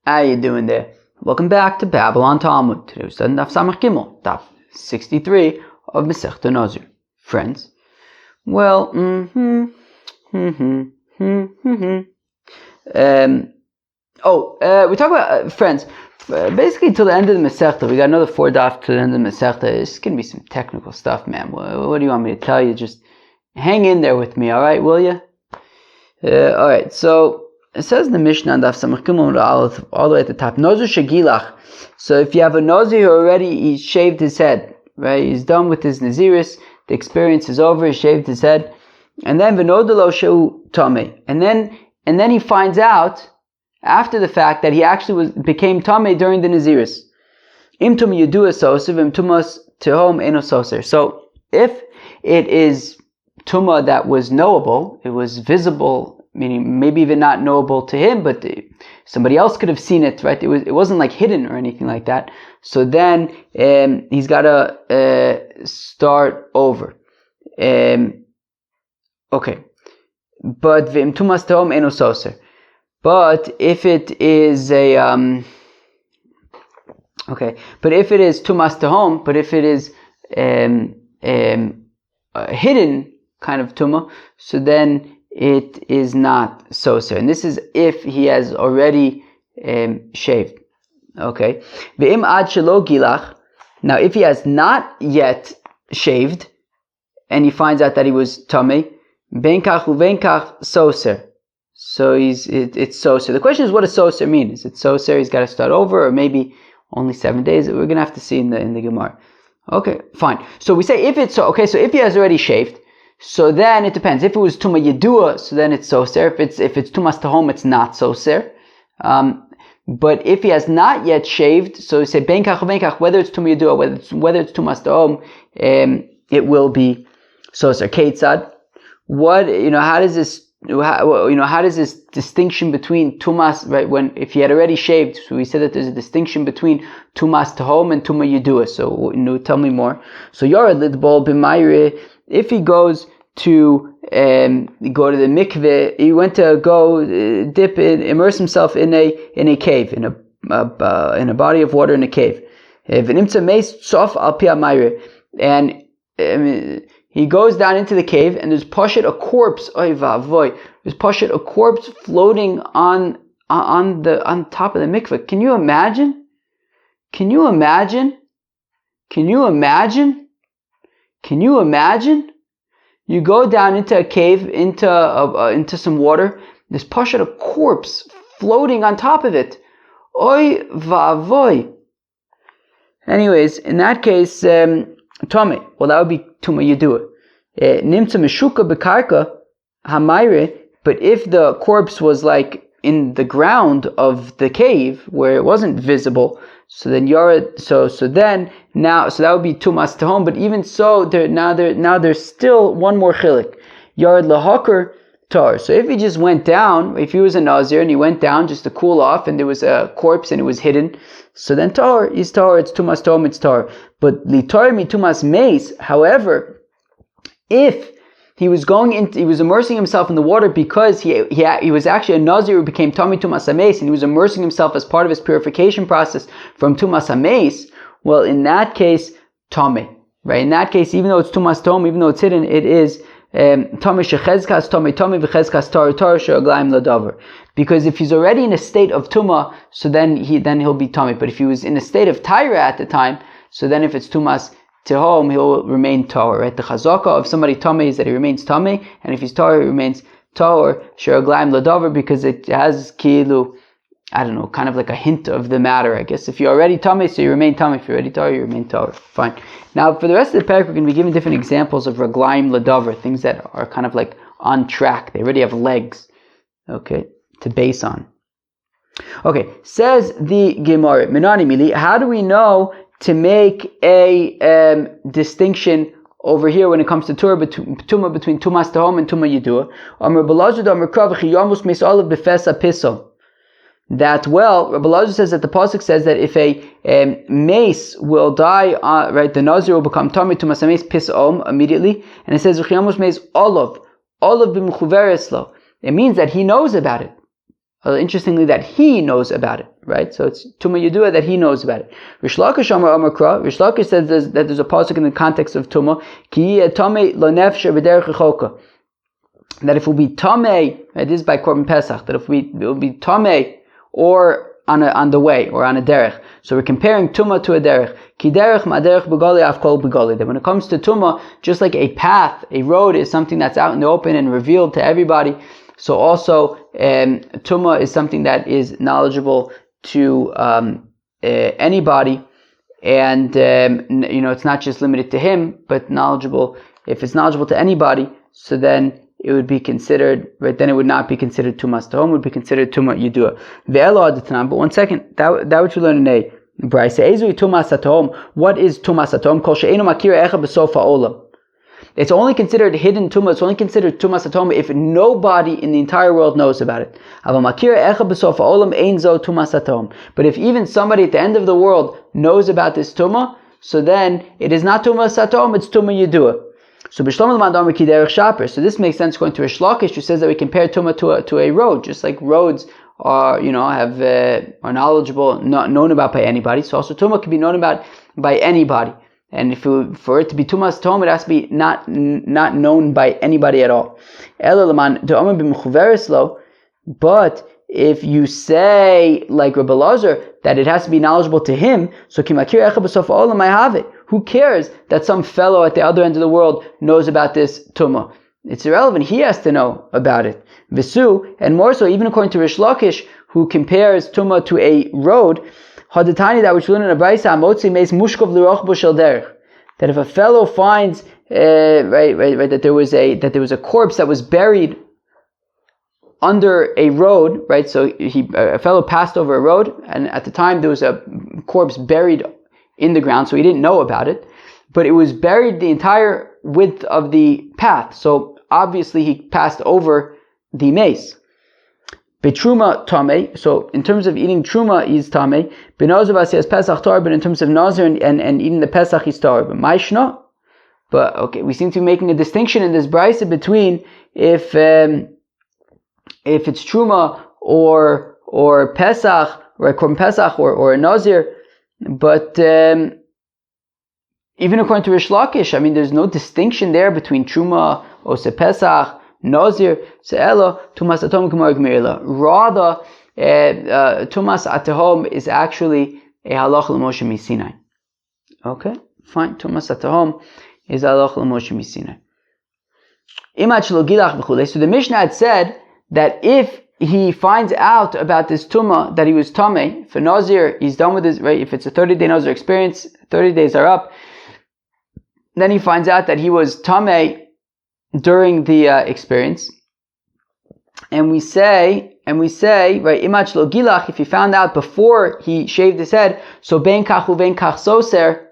How you doing there? Welcome back to Babylon Talmud. Today we're studying Daf Samach Gimel, Daf 63 of Masechta Nazir. Friends, well, we talk about friends. Basically, till the end of the Masechta, we got another 4 daf to the end of the Masechta. It's gonna be some technical stuff, man. What do you want me to tell you? Just hang in there with me, all right? Will you? All right. So. It says in the Mishnah and Daf Samach Gimel all the way at the top. Nazir shegilach. So if you have a Nazir who he shaved his head, right? He's done with his Naziris. The experience is over. He shaved his head, and then v'nodelo shehu tamei. And then he finds out after the fact that he actually became tamei during the Naziris. Im tum yedua soser, im tumas tehom eno soser. So if it is tuma that was knowable, it was visible. Meaning maybe even not knowable to him, but somebody else could have seen it, right? It wasn't like hidden or anything like that. So then he's got to start over. Okay, but v'im tumas tehom eno soser. But if it is but if it is tumas tehom, but if it is hidden kind of tuma, so then it is not soser, and this is if he has already shaved. Okay. Ve'im ad shelo gilach. Now, if he has not yet shaved, and he finds out that he was tamei, benkach uvenkach soser. So it's soser. The question is, what does soser mean? Is it soser? He's got to start over, or maybe only 7 days? We're gonna have to see in the Gemara. Okay, fine. So we say if it's so. Okay, so if he has already shaved. So then it depends. If it was Tuma Yedua, so then it's Soser. If it's Tumas Tahom, it's not Soser. But if he has not yet shaved, so you say Benkach or Benkach, whether it's Tuma Yedua, whether it's Tumas Tahom, it will be Soser. Keitzad. How does this distinction between Tumas, right, if he had already shaved, so we said that there's a distinction between Tumas Tahom and Tuma Yedua. So, tell me more. So, Yorad Lidbol B'mayre, if he goes to the mikveh, he went to go immerse himself in a cave, in a body of water in a cave. And he goes down into the cave, and there's a corpse. There's a corpse floating on top of the mikveh. Can you imagine? Can you imagine? You go down into a cave, into some water. There's a corpse floating on top of it. Oy vavoy. Anyways, in that case, Tomei. Well, that would be Tuma Yedua. Nimtza Meshuka Bekarka Hamayre. But if the corpse was like in the ground of the cave where it wasn't visible, so then so that would be Tumas Tahom. But even so, there's still one more chilik. Yared Lahakar Tar. So if he just went down, if he was a Nazir and he went down just to cool off, and there was a corpse and it was hidden, so then Tar is Tar. It's Tumas Tahom. It's Tar. But Litar mi Tumas Meis. However, if he was immersing himself in the water because he was actually a Nazir who became Tami Tumas HaMeis, and he was immersing himself as part of his purification process from Tumas HaMeis. Well, in that case, Tami, right? In that case, even though it's Tumas Tom, even though it's hidden, it is Tami Shechezkas Tami V'Chezkas Tar She'aglaim Ladavar. Because if he's already in a state of Tuma, so then he'll be Tami. But if he was in a state of Tyra at the time, so then if it's Tumas Tehom, he'll remain Tahor, right? The chazaka of somebody Tamei is that he remains Tamei, and if he's Tahor, he remains Tahor, She'aglaim Ladavar, because it has Kilu, kind of like a hint of the matter, I guess. If you're already Tamei, so you remain Tamei. If you're already Tahor, you remain Tahor. Fine. Now, for the rest of the parak, we're going to be giving different examples of Raglaim Ladavar, things that are kind of like on track. They already have legs, okay, to base on. Okay, says the Gemara, Menani Mili, how do we know to make a distinction over here when it comes to Tuma between Tumas Tahom and Tuma Yedua? That, well, Rabbi Lazar says that the pasuk says that if a mace will die, right, the Nazir will become Tami Tumas HaMeis Pisom immediately, and it says V'chiyamus Meis Olav b'Mechuveres Lo. It means that he knows about it. Interestingly, that he knows about it, right? So it's Tuma Yedua that he knows about it. Rish Lakish Amar Amar Kra. Rish Lakish says that there's a pasuk in the context of Tuma. Ki Tame lo nefshe b'derech rechoka. That if it will be Tame, right, this is by Korban Pesach, that if it will be Tame or on the way or on a derech. So we're comparing Tuma to a derech. Ki derech ma derech b'gali af kol b'gali. That when it comes to Tuma, just like a path, a road is something that's out in the open and revealed to everybody. So also, Tuma is something that is knowledgeable to anybody, and it's not just limited to him, but knowledgeable. If it's knowledgeable to anybody, so then it would be considered, right? Then it would not be considered Tumas Tahom, it would be considered Tuma Yedua. Ve'elo Adetanan. But 1 second, that which we learn in a Brisa. Ezui Tumas Tahom. What is Tumas Tahom? Kol she'enu makir echa b'sof ha'olam. It's only considered hidden tumah. It's only considered tumas atoma if nobody in the entire world knows about it. But if even somebody at the end of the world knows about this tumah, so then it is not tumas atom, it's tumah yedua. So this makes sense going to Rish Lakish, who says that we compare tumah to a road, just like roads are are knowledgeable, not known about by anybody. So also tumah can be known about by anybody. And for it to be Tumas Tom, it has to be not known by anybody at all. But if you say, like Rabbi Lazar, that it has to be knowledgeable to him, so who cares that some fellow at the other end of the world knows about this Tumah? It's irrelevant. He has to know about it. Visu, and more so, even according to Rish Lakish, who compares Tumah to a road, that which we learn in a Brisa, that if a fellow finds that there was a corpse that was buried under a road, right? So a fellow passed over a road, and at the time there was a corpse buried in the ground, so he didn't know about it, but it was buried the entire width of the path. So obviously he passed over the mace. Betruma tame. So in terms of eating truma is tame. Benazir says Pesach tar, but in terms of Nazir and eating the Pesach is tar. But Maishna. But okay, we seem to be making a distinction in this brisa between if it's truma or Pesach or a Korban Pesach or a Nazir. But even according to Rish Lakish, I mean, there's no distinction there between truma or Pesach. Nazir, Se'ela, Tumas Atom Gemara Gmirila. Rather, Tumas Atahom is actually a halach l'Moshe Misinai. Okay, fine. Tumas Atahom is a halach l'Moshe Misinai. Imach lo gilach v'chulei. So the Mishnah had said that if he finds out about this Tumah, that he was Tameh, for Nazir, he's done with his, right? If it's a 30-day Nazir experience, 30 days are up, then he finds out that he was Tameh during the experience, and we say, right, imach lo gilach, if he found out before he shaved his head, so ben kach uven kach soser,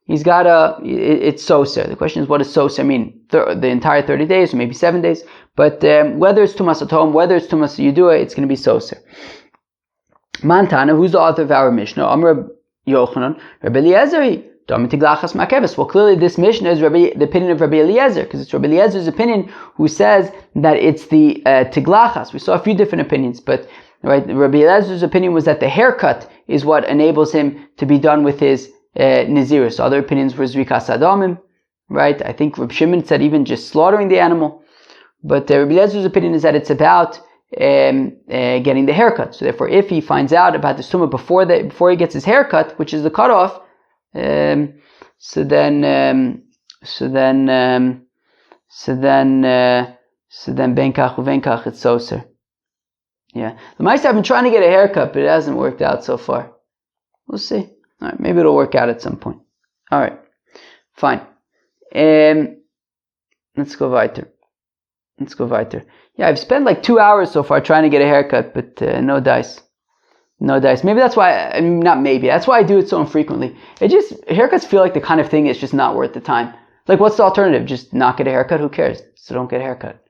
he's got it's soser. The question is, what does soser mean? The entire 30 days, or maybe 7 days, but whether it's tumas atom, whether it's tumas yedua, it's going to be soser. Mantana, who's the author of our Mishnah? Amr Yochanan, Rabbi Eliezer. Well, clearly this Mishnah is the opinion of Rabbi Eliezer, because it's Rabbi Eliezer's opinion who says that it's the tiglachas. We saw a few different opinions, but right, Rabbi Eliezer's opinion was that the haircut is what enables him to be done with his Nazir. So other opinions were Zrikas Adamim, right? I think Reb Shimon said even just slaughtering the animal, but Rabbi Eliezer's opinion is that it's about getting the haircut. So therefore, if he finds out about the summa before he gets his haircut, which is the cutoff, so then benkach uvenkach it's soser. Yeah, the mice have been trying to get a haircut, but it hasn't worked out so far. We'll see. All right, maybe it'll work out at some point. All right, fine. Let's go weiter. Yeah, I've spent like 2 hours so far trying to get a haircut, but no dice. No dice. Maybe that's why, not maybe, that's why I do it so infrequently. Haircuts feel like the kind of thing that's just not worth the time. Like, what's the alternative? Just not get a haircut? Who cares? So don't get a haircut.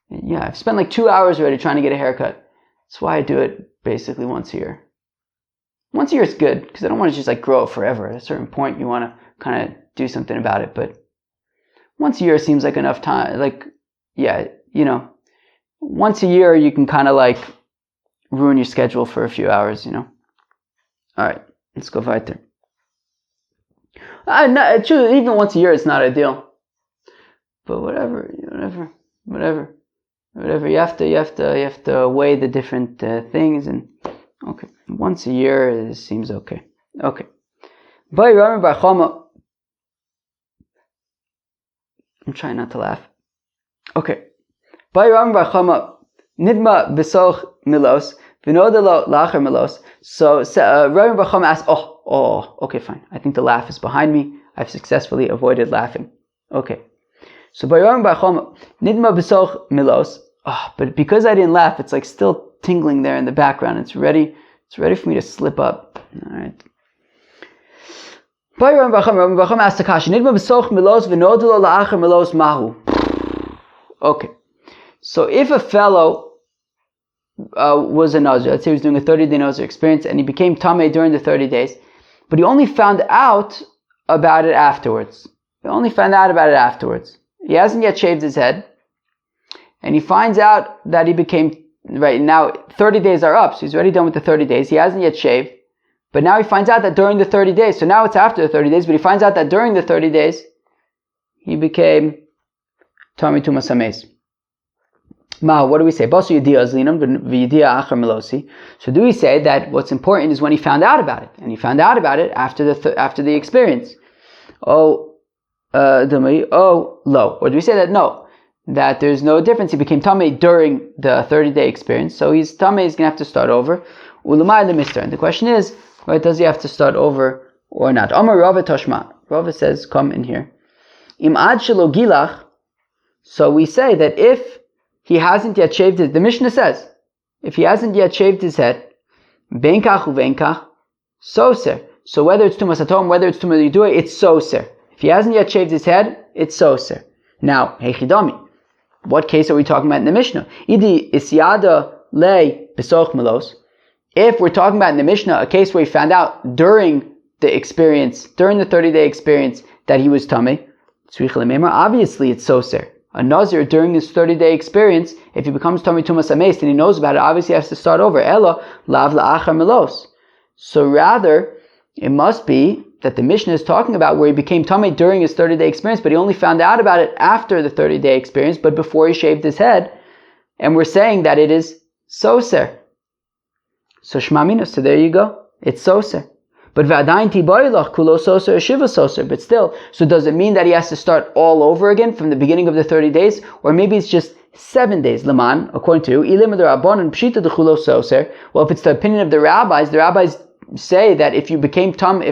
Yeah, I've spent like 2 hours already trying to get a haircut. That's why I do it basically once a year. Once a year is good, because I don't want to just like grow it forever. At a certain point, you want to kind of do something about it, but once a year seems like enough time. Like, yeah, once a year you can kind of like ruin your schedule for a few hours, Alright, let's go weiter. Even once a year it's not ideal. But whatever. You have to weigh the different things, and okay. Once a year it seems okay. Okay. I'm trying not to laugh. Okay. Nidma besoch milos, v'nodelo lacher milos. So Rabbi Bar Chama asks, okay, fine. I think the laugh is behind me. I've successfully avoided laughing. Okay. So by Rabbi Bar Chama, nidma besoch milos. But because I didn't laugh, it's like still tingling there in the background. It's ready for me to slip up. All right. By Rabbi Bar Chama asks the kasha, nidma besoch milos, v'nodelo lacher milos mahu. Okay. So if a fellow was a Nazir, let's say he was doing a 30-day Nazir experience, and he became Tameh during the 30 days, but he only found out about it afterwards. He hasn't yet shaved his head, and he finds out that he became, right now 30 days are up, so he's already done with the 30 days, he hasn't yet shaved, but now he finds out that during the 30 days, so now it's after the 30 days, but he finds out that during the 30 days, he became Tameh Tumas Hameis. What do we say? So do we say that what's important is when he found out about it, and he found out about it after the experience? Low. Or do we say that no, that there's no difference? He became tamei during the 30-day experience, so he's tamei. He's going to have to start over. And the question is, right, does he have to start over or not? Amar Rava Toshma. Rava says, come in here. Im ad shelo gilach. So we say that if he hasn't yet shaved the Mishnah says, if he hasn't yet shaved his head, benkach uvenkach, soser. So whether it's tumas atom, whether it's tumas yidua, it's soser. If he hasn't yet shaved his head, it's soser. Now, heichidami, what case are we talking about in the Mishnah? Idi isyada lei besoch melos. If we're talking about in the Mishnah a case where he found out during the 30-day experience, that he was tamei, obviously it's soser. A Nazir during his 30-day experience, if he becomes Tamei Tumas Hameis and he knows about it, obviously he has to start over. Elo lav la'achar melos. So rather, it must be that the Mishnah is talking about where he became Tamei during his 30-day experience, but he only found out about it after the 30-day experience, but before he shaved his head. And we're saying that it is soser. So Shema Mina, so there you go. It's soser. But still, so does it mean that he has to start all over again from the beginning of the 30 days? Or maybe it's just 7 days, Laman, according to well, if it's the opinion of the rabbis say that if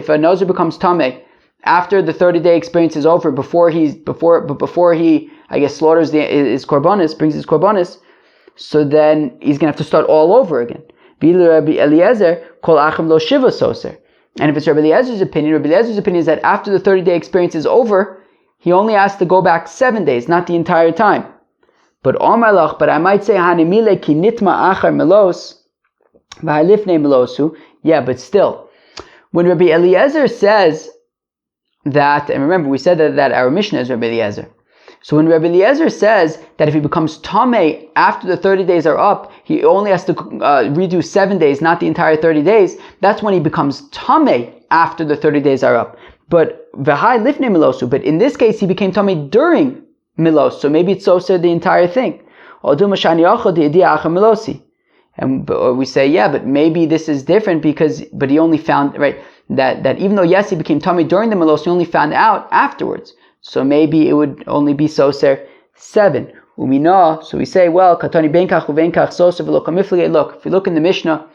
a Nazir becomes Tameh after the 30-day experience is over, before he I guess slaughters his korbanos, brings his korbanos, so then he's gonna have to start all over again. And if it's Rabbi Eliezer's opinion is that after the 30-day experience is over, he only has to go back 7 days, not the entire time. But I might say, yeah, but still, when Rabbi Eliezer says that, and remember we said that our Mishnah is Rabbi Eliezer. So when Rabbi Eliezer says that if he becomes Tameh after the 30 days are up, he only has to redo 7 days, not the entire 30 days, that's when he becomes Tameh after the 30 days are up. But V'hai lifnei milosu, but in this case he became Tameh during Milos, so maybe it's also the entire thing. And we say, yeah, but maybe this is different but he only found, right, that even though yes, he became Tameh during the Milos, he only found out afterwards. So maybe it would only be soser 7. Umina, so we say, well, katani benkach uvenkach soser v'lo kamiflige. Look, if you look in the Mishnah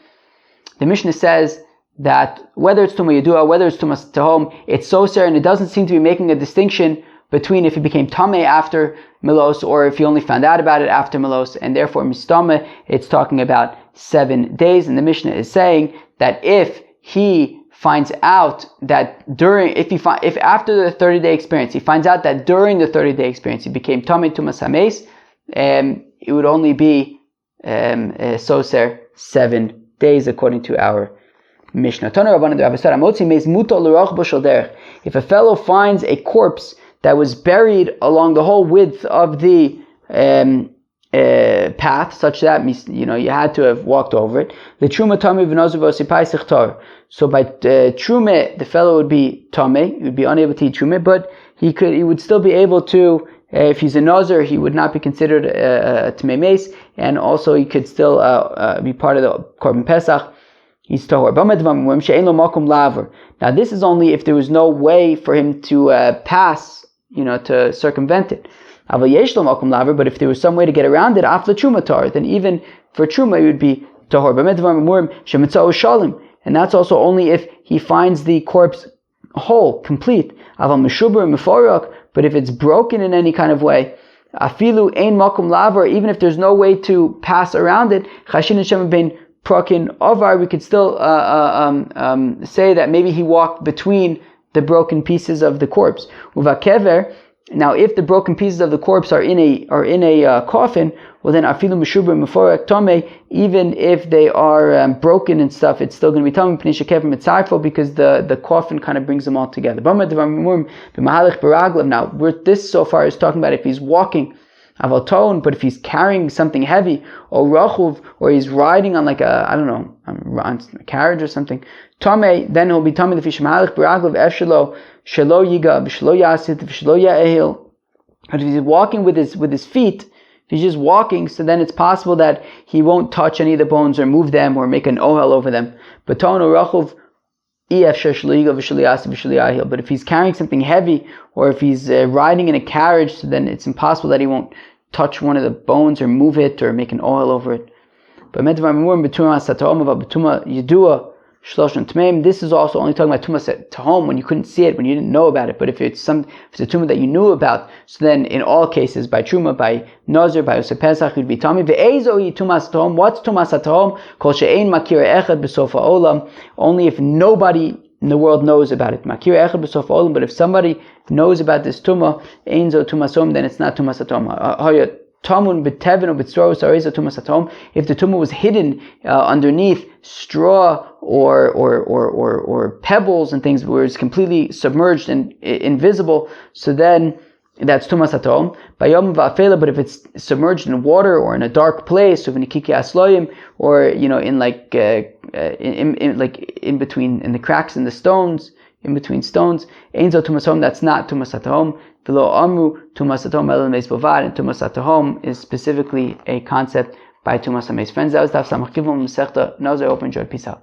says that whether it's Tumah Yedua, whether it's Tumas Tahom, it's soser, and it doesn't seem to be making a distinction between if he became Tameh after Milos or if he only found out about it after Milos, and therefore Mistama, it's talking about 7 days, and the Mishnah is saying that if he finds out that if after the 30-day experience, he finds out that during the 30-day experience he became Tamei Tumas Hameis, it would only be soser 7 days according to our Mishnah. If a fellow finds a corpse that was buried along the whole width of the path such that you had to have walked over it. The truma tame v'nazir v'osipai sichtar. So by trume, the fellow would be tame. He would be unable to eat trume, but he would still be able to. If he's a nazir, he would not be considered a tamei mace, and also he could still be part of the korban pesach. He's tahor. Now this is only if there was no way for him to pass, to circumvent it. But if there was some way to get around it, after truma tar, then even for truma it would be tahor. And that's also only if he finds the corpse whole, complete. But if it's broken in any kind of way, afilu ein makom lavar, even if there's no way to pass around it, chashin Hashem ben prokin ovar, we could still say that maybe he walked between the broken pieces of the corpse. Uvakever. Now, if the broken pieces of the corpse are in a coffin, well then afilu meshubur meforek tome, even if they are broken and stuff, it's still going to be tome because the coffin kind of brings them all together. Now, this so far is talking about if he's walking avalton, but if he's carrying something heavy, or rachuv, or he's riding on like on a carriage or something, tome, then he'll be tome the fish mahalach baraglav efshelo. Shelo yiga, v'shelo yasit, v'shelo ya'ehil. But if he's walking with his feet, if he's just walking, so then it's possible that he won't touch any of the bones or move them or make an ohel over them. But if he's carrying something heavy, or if he's riding in a carriage, so then it's impossible that he won't touch one of the bones or move it or make an ohel over it. But this is also only talking about tumas tahom when you couldn't see it, when you didn't know about it. But if it's a tumah that you knew about, so then in all cases, by truma, by nazir, by oseh pesach, you'd be tami. Ve'ezo tumas tahom. What's tumas tahom? Kol she'ein makir echad b'sof ha'olam. Only if nobody in the world knows about it. Makir echad b'sof ha'olam. But if somebody knows about this tumah, ein zo tumas tahom, then it's not tumas tahom. If the tumah was hidden underneath straw or pebbles and things, where it's completely submerged and invisible, so then that's tumas hatom. But if it's submerged in water or in a dark place, or in in between, in the cracks in the stones, in between stones, that's not tumas hatom. Below Amru, Tumas Hatom El Meis Bovad, and Tumas Hatom is specifically a concept by Tumas HaMeis. Friends, that was Daf Samach Gimel Masechta Nazir. Hope you enjoyed. Peace out.